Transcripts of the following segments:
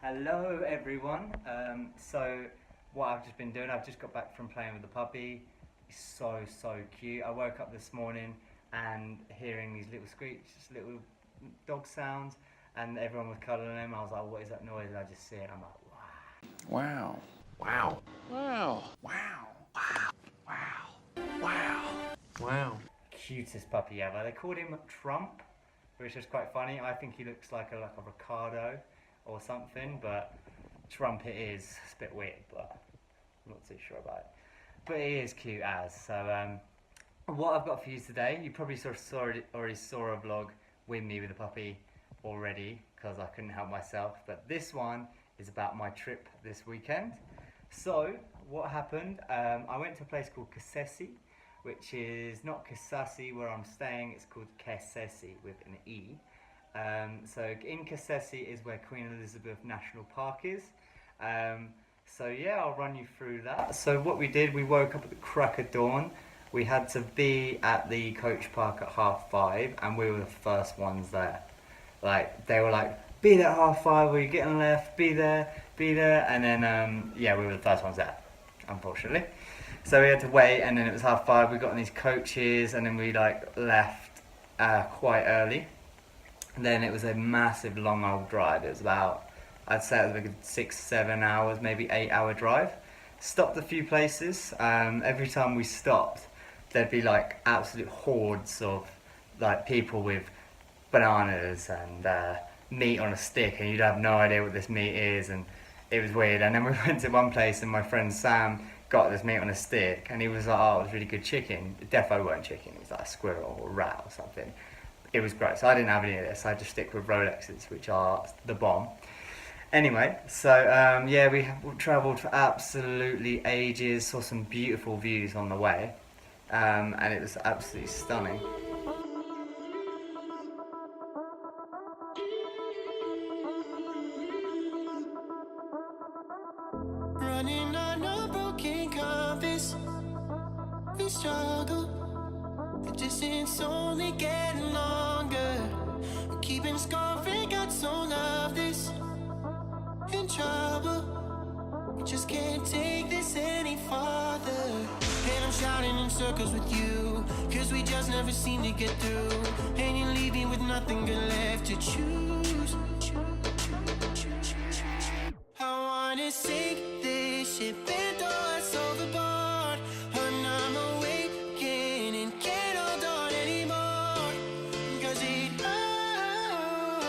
Hello everyone. So what I've just been doing, I've just got back from playing with the puppy. He's so cute. I woke up this morning and hearing these little screeches, little dog sounds, and everyone was cuddling him. I was like, what is that noise? And I just see it and I'm like, wow. Wow. Wow. Wow. Wow. Wow. Wow. Wow. Cutest puppy ever. They called him Trump, which is quite funny. I think he looks like a Ricardo or something, but Trump it is. It's a bit weird, but I'm not too sure about it. But he is cute as. So what I've got for you today, you probably already saw a vlog with me with the puppy already, because I couldn't help myself. But this one is about my trip this weekend. So what happened, I went to a place called Kasese, which is not Kasese where I'm staying, it's called Kasese with an E. So in Kasese is where Queen Elizabeth National Park is. So yeah, I'll run you through that. So what we did, we woke up at the crack of dawn. We had to be at the coach park at 5:30 and we were the first ones there. Like, they were like, be there at 5:30, where you getting left, be there, and then yeah, we were the first ones there, unfortunately. So we had to wait, and then it was 5:30, we got on these coaches, and then we like left quite early. And then it was a massive long old drive. It was about, I'd say it was like a 6-7 hours, maybe 8-hour drive. Stopped a few places. Every time we stopped, there'd be like absolute hordes of like people with bananas and meat on a stick, and you'd have no idea what this meat is, and it was weird. And then we went to one place and my friend Sam got this meat on a stick and he was like, oh, it was really good chicken. It definitely weren't chicken, it was like a squirrel or a rat or something. It was great. So I didn't have any of this, I just stick with Rolexes, which are the bomb. Anyway, so yeah, we travelled for absolutely ages, saw some beautiful views on the way, and it was absolutely stunning. Running on a broken compass, we struggle. The distance only getting longer. We're keeping score, got so love this. In trouble, we just can't take this any farther. And I'm shouting in circles with you, cause we just never seem to get through. And you leave me with nothing good left to choose. I wanna sink this ship and throw us overboard. And I'm awakened and can't hold on anymore. Cause it hurts,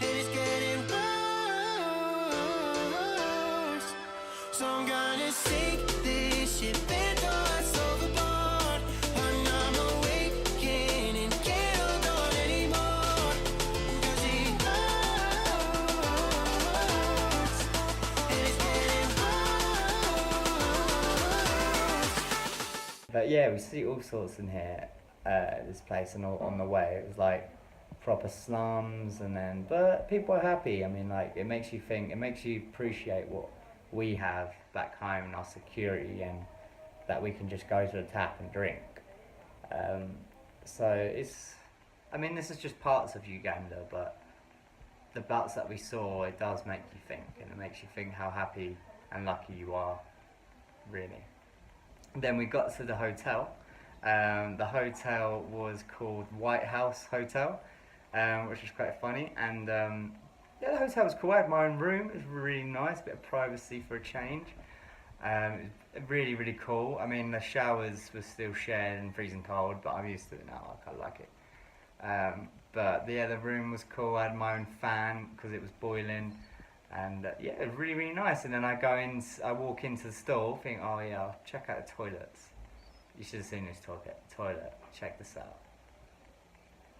and it's getting worse. So I'm gonna sink this ship and throw us overboard. And I'm awakened and can't hold on anymore. Cause it hurts, and it's getting worse. But yeah, we see all sorts in here, this place, and all on the way. It was like proper slums, and then, but people are happy. I mean, like, it makes you think, it makes you appreciate what we have back home and our security, and that we can just go to the tap and drink. So it's, I mean, this is just parts of Uganda, but the parts that we saw, it does make you think, and it makes you think how happy and lucky you are, really. Then we got to the hotel. The hotel was called White House Hotel, which was quite funny. And yeah, the hotel was cool. I had my own room. It was really nice, bit of privacy for a change. It was really cool. I mean, the showers were still shared and freezing cold, but I'm used to it now. I kind of like it. But yeah, the room was cool. I had my own fan because it was boiling. And yeah, it was really nice. And then I walk into the store, think, oh yeah, I'll check out the toilets. You should have seen this toilet. Check this out.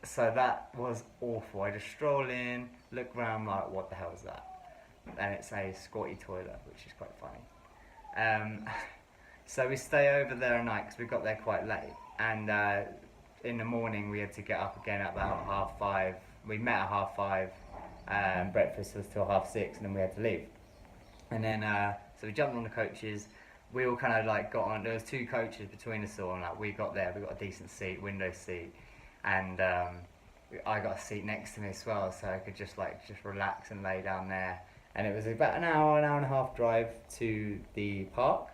So that was awful. I just stroll in, look around, like, what the hell is that? And it's a squatty toilet, which is quite funny. So we stay over there at night because we got there quite late. And in the morning we had to get up again at about 5:30. We met at 5:30. Breakfast was till 6:30, and then we had to leave. And then so we jumped on the coaches. We all kind of like got on. There was 2 coaches between us all, and like we got there. We got a decent seat, window seat, and I got a seat next to me as well, so I could just relax and lay down there. And it was about an hour and a half drive to the park.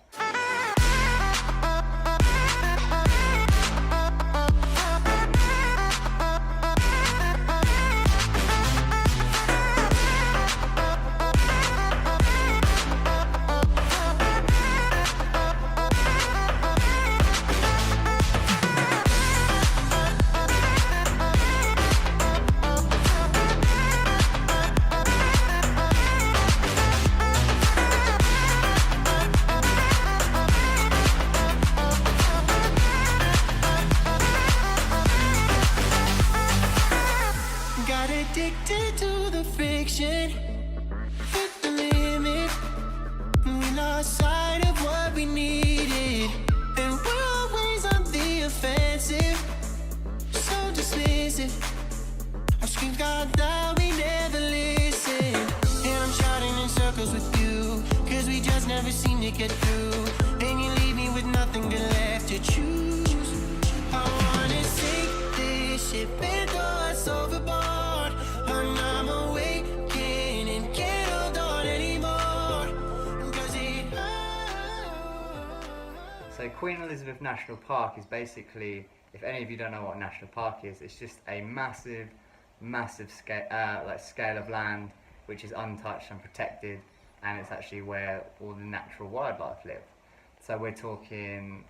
Got addicted to the friction, hit the limit. We lost sight of what we needed, and we're always on the offensive, so dismissive. Our screams got loud, we never listen. And I'm shouting in circles with you, cause we just never seem to get through. And you leave me with nothing good left to choose. I wanna sink this ship and throw us overboard, and I'm awakened and can't hold on anymore, cause it hurts. So Queen Elizabeth National Park is basically, if any of you don't know what a national park is, it's just a massive scale of land which is untouched and protected, and it's actually where all the natural wildlife live. So we're talking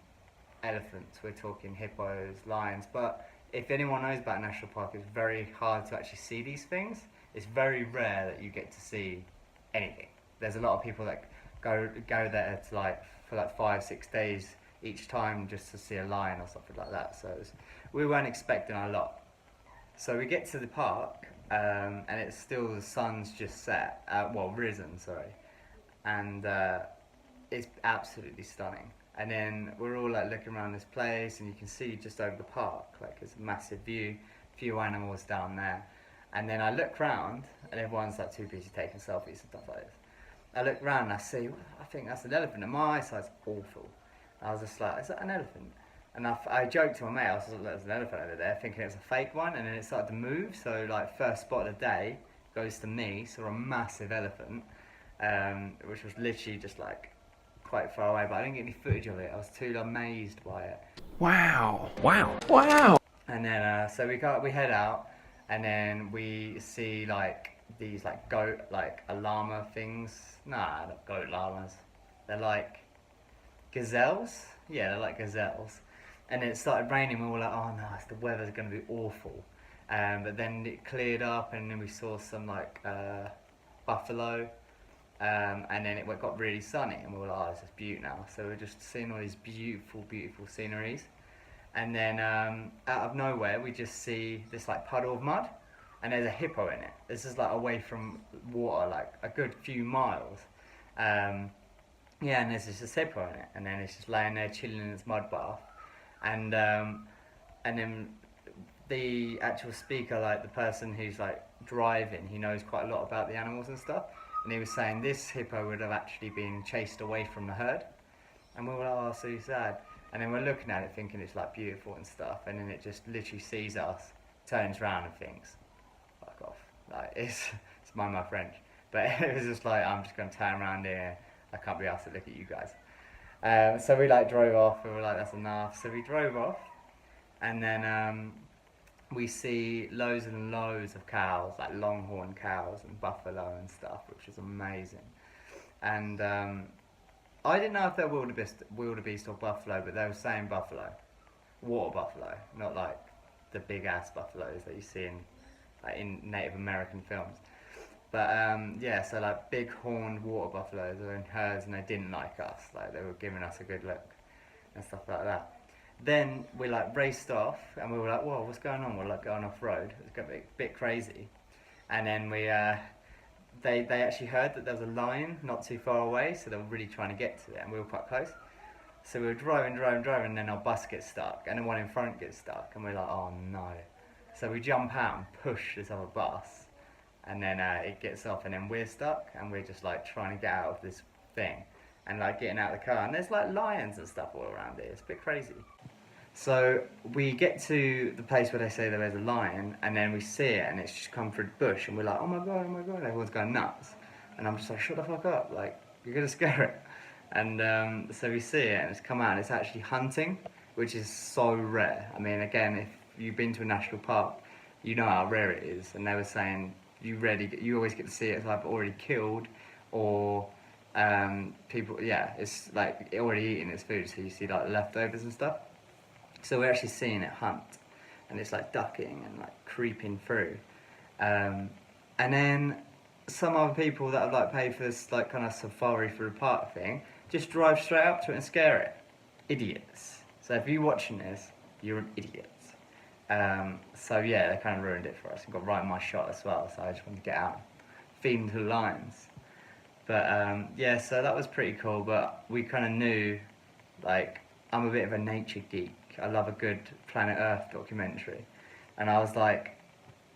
elephants, we're talking hippos, lions, but if anyone knows about a national park, it's very hard to actually see these things. It's very rare that you get to see anything. There's a lot of people that go there to for 5-6 days each time just to see a lion or something like that. So we weren't expecting a lot. So we get to the park, and it's still, the sun's just set, risen, sorry, and it's absolutely stunning. And then we're all looking around this place, and you can see just over the park, it's a massive view, few animals down there. And then I look round, and everyone's too busy taking selfies and stuff like this. I look round and I see, I think that's an elephant, and my eyesight's awful. I was just like, is that an elephant? And I joked to my mate, I was like, there's an elephant over there, thinking it was a fake one, and then it started to move, so first spot of the day goes to me, saw a massive elephant, which was literally just quite far away, but I didn't get any footage of it. I was too amazed by it. Wow. Wow. Wow. And then so we head out, and then we see these goat, a llama things. Nah, not goat llamas. They're gazelles. Yeah, they're like gazelles. And then it started raining. We were like, oh no, the weather's gonna be awful. But then it cleared up, and then we saw some buffalo. And then it got really sunny, and we were like, oh, this is beautiful now. So we're just seeing all these beautiful, beautiful sceneries. And then out of nowhere, we just see this puddle of mud, and there's a hippo in it. This is away from water, a good few miles. And there's just this hippo in it, and then it's just laying there chilling in its mud bath. And then the actual speaker, the person who's driving, he knows quite a lot about the animals and stuff. And he was saying this hippo would have actually been chased away from the herd. And we were like, oh, so sad. And then we're looking at it thinking it's beautiful and stuff. And then it just literally sees us, turns around and thinks, fuck off. It's mind my French. But it was just I'm just going to turn around here. I can't be asked to look at you guys. So we drove off. We were like, that's enough. So we drove off. And then we see loads and loads of cows, longhorn cows and buffalo and stuff, which is amazing. And I didn't know if they're wildebeest or buffalo, but they were saying buffalo, water buffalo, not the big ass buffaloes that you see in Native American films. But yeah, so big horned water buffaloes are in herds, and they didn't like us. They were giving us a good look and stuff like that. Then we raced off, and we were like, whoa, what's going on? We're going off road. It's going to be a bit crazy. And then we they actually heard that there was a lion not too far away, so they were really trying to get to it, and we were quite close. So we were driving, and then our bus gets stuck, and the one in front gets stuck, and we're like, oh no. So we jump out and push this other bus, and then it gets off, and then we're stuck, and we're just trying to get out of this thing, and getting out of the car, and there's lions and stuff all around it. It's a bit crazy. So we get to the place where they say there is a lion, and then we see it, and it's just come through the bush, and we're like, oh my god, everyone's going nuts. And I'm just like, shut the fuck up, like, you're gonna scare it. And so we see it, and it's come out, and it's actually hunting, which is so rare. I mean, again, if you've been to a national park, you know how rare it is. And they were saying you always get to see it as either already killed, or people, it's like already eating its food, so you see like leftovers and stuff. So we're actually seeing it hunt, and it's like ducking and like creeping through. And then some other people that have like paid for this like kind of safari for the park thing just drive straight up to it and scare it. Idiots. So if you're watching this, you're an idiot. So yeah, they kind of ruined it for us and got right in my shot as well. So I just wanted to get out, feeding to the lions. But yeah, so that was pretty cool. But we kind of knew, like, I'm a bit of a nature geek. I love a good Planet Earth documentary, and I was like,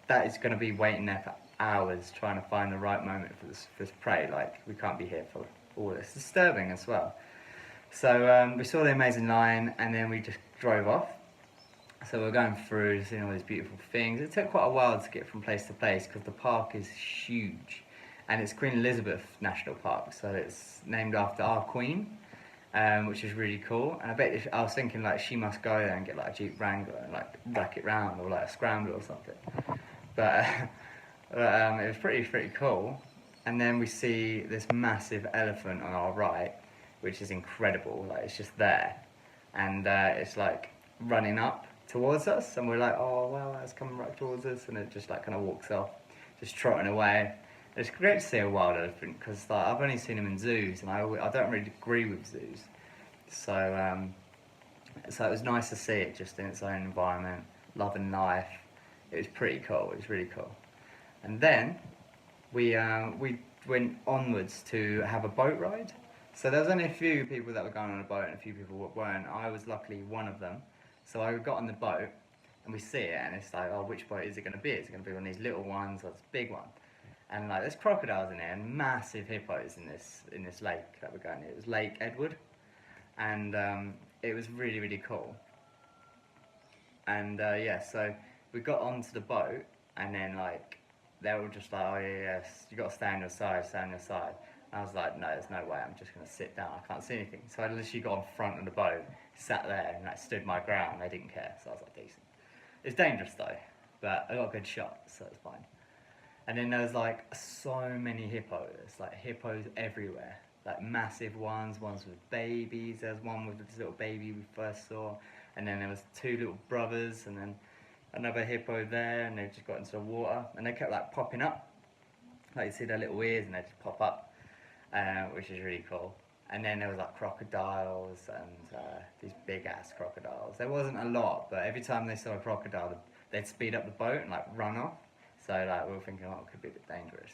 that is going to be waiting there for hours trying to find the right moment for this prey. Like, we can't be here for all this. It's disturbing as well. So we saw the amazing lion, and then we just drove off. So we're going through, seeing all these beautiful things. It took quite a while to get from place to place because the park is huge, and it's Queen Elizabeth National Park, so it's named after our Queen. Which is really cool, and I was thinking like she must go there and get like a Jeep Wrangler and like rack it round, or like a Scrambler or something. But it was pretty cool. And then we see this massive elephant on our right, which is incredible. Like, it's just there, and it's like running up towards us, and we're like, oh wow, it's coming right towards us, and it just like kind of walks off, just trotting away. It's great to see a wild elephant because like, I've only seen them in zoos, and I don't really agree with zoos. So it was nice to see it just in its own environment, loving life. It was pretty cool. It was really cool. And then we went onwards to have a boat ride. So there was only a few people that were going on a boat, and a few people weren't. I was luckily one of them. So I got on the boat, and we see it, and it's like, oh, which boat is it going to be? Is it going to be one of these little ones or this big one? And like, there's crocodiles in there and massive hippos in this lake that we're going to. It was Lake Edward, and it was really cool. And yeah, so we got onto the boat, and then like they were just like, oh yeah, yes, you got to stay on your side. And I was like, no, there's no way. I'm just gonna sit down. I can't see anything. So I literally got on front of the boat, sat there, and like stood my ground. They didn't care, so I was like, decent. It's dangerous though, but I got a good shot, so it's fine. And then there was like so many hippos, like hippos everywhere, like massive ones with babies. There was one with this little baby we first saw, and then there was two little brothers, and then another hippo there, and they just got into the water, and they kept like popping up, like you see their little ears, and they just pop up, which is really cool. And then there was like crocodiles and these big ass crocodiles. There wasn't a lot, but every time they saw a crocodile, they'd speed up the boat and like run off. So like we were thinking, oh, it could be a bit dangerous.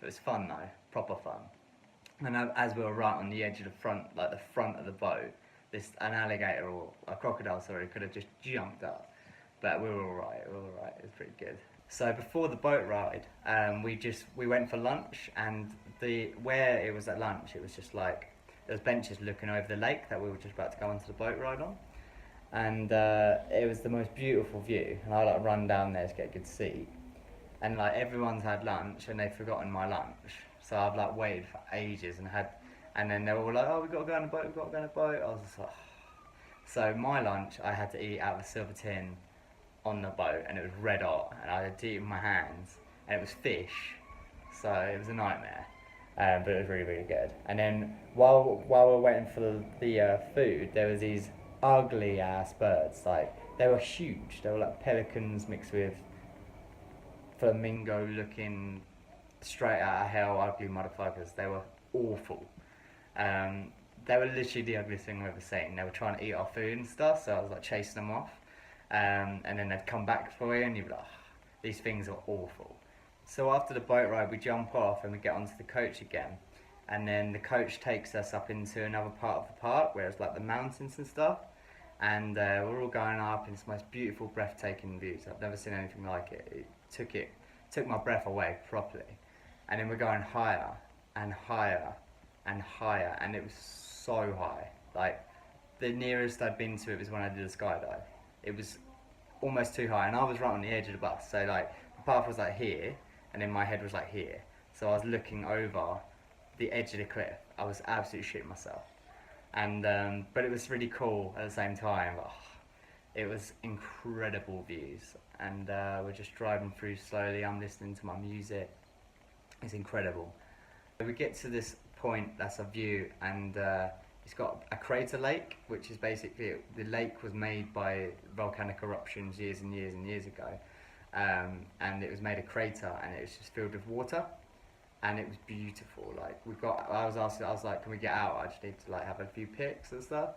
But it's fun though, proper fun. And as we were right on the edge of the front of the boat, an alligator or a crocodile, sorry, could have just jumped up. But we were alright, it was pretty good. So before the boat ride, we went for lunch, and where it was at lunch, it was just like, there was benches looking over the lake that we were just about to go onto the boat ride on. And it was the most beautiful view, and I like run down there to get a good seat. And like everyone's had lunch and they've forgotten my lunch, so I've like waited for ages and then they were all like, oh, we've got to go on a boat, I was just like, so my lunch I had to eat out of a silver tin on the boat, and it was red hot, and I had to eat it with my hands, and it was fish, so it was a nightmare, but it was really good. And then while we were waiting for the food, there was these ugly ass birds, like they were huge, they were like pelicans mixed with flamingo looking, straight out of hell, ugly motherfuckers. They were awful. They were literally the ugliest thing I've ever seen. They were trying to eat our food and stuff, so I was like chasing them off. And then they'd come back for you, and you'd be like, oh, these things are awful. So after the boat ride, we jump off and we get onto the coach again. And then the coach takes us up into another part of the park where it's like the mountains and stuff. And we're all going up, and it's the most beautiful, breathtaking views. I've never seen anything like it. It took my breath away properly. And then we're going higher and higher and higher, and it was so high, like the nearest I'd been to it was when I did a skydive. It was almost too high, and I was right on the edge of the bus. So like the path was like here, and then my head was like here. So I was looking over the edge of the cliff. I was absolutely shitting myself. And but it was really cool at the same time. Oh, it was incredible views, and we're just driving through slowly. I'm listening to my music. It's incredible. We get to this point, that's a view, and it's got a crater lake, which is basically, the lake was made by volcanic eruptions years and years and years ago, and it was made a crater, and it was just filled with water, and it was beautiful. Like I was like, can we get out? I just need to like have a few pics and stuff.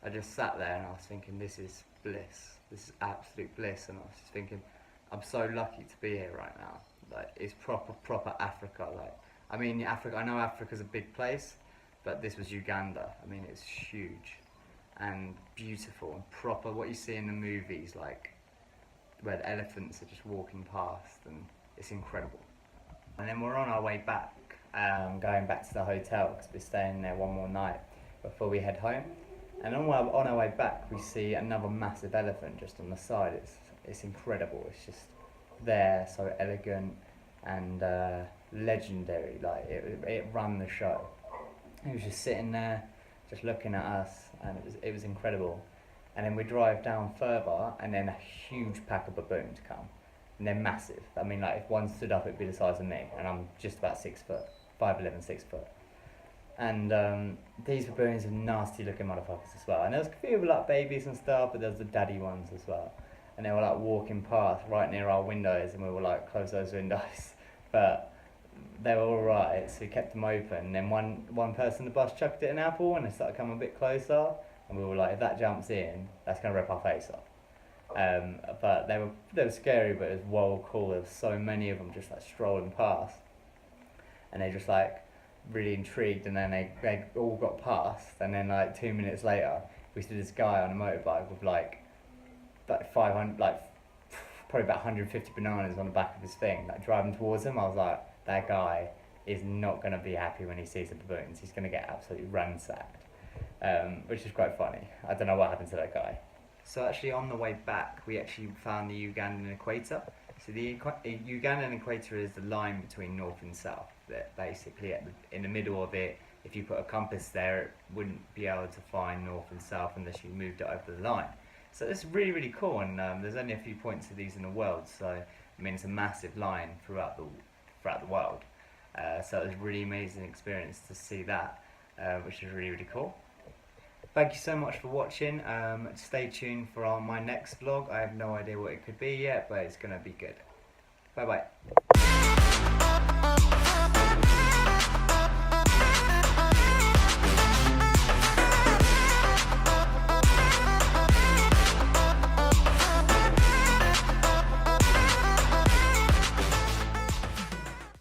I just sat there and I was thinking, this is bliss. This is absolute bliss, and I was just thinking, I'm so lucky to be here right now. Like, it's proper Africa. Like, I mean, Africa. I know Africa's a big place, but this was Uganda. I mean, it's huge and beautiful and proper. What you see in the movies, like where the elephants are just walking past, and it's incredible. And then we're on our way back, going back to the hotel because we're staying there one more night before we head home. And on our way back, we see another massive elephant just on the side. It's incredible. It's just there, so elegant and legendary. Like it ran the show. He was just sitting there, just looking at us, and it was incredible. And then we drive down further, and then a huge pack of baboons come, and they're massive. I mean, like if one stood up, it'd be the size of me, and I'm just about 6 foot, 5'11", 6 foot. And these baboons are nasty looking motherfuckers as well. And there was a few like babies and stuff, but there was the daddy ones as well. And they were like walking past right near our windows, and we were like, close those windows. But they were all right, so we kept them open. And then one person in the bus chucked it an apple, and they started coming a bit closer. And we were like, if that jumps in, that's gonna rip our face off. But they were scary, but it was well cool. There was so many of them just like strolling past, and they just like really intrigued. And then they all got past, and then like 2 minutes later, we see this guy on a motorbike with like 500, like probably about 150 bananas on the back of his thing, like driving towards him. I was like, that guy is not going to be happy when he sees the baboons. He's going to get absolutely ransacked, which is quite funny. I don't know what happened to that guy. So actually on the way back, we actually found the Ugandan equator. So the Ugandan equator is the line between north and south. That basically in the middle of it, if you put a compass there, it wouldn't be able to find north and south unless you moved it over the line. So it's really, really cool, and there's only a few points of these in the world, so I mean it's a massive line throughout the world. So it was a really amazing experience to see that, which is really, really cool. Thank you so much for watching. Stay tuned for my next vlog. I have no idea what it could be yet, but it's going to be good. Bye bye.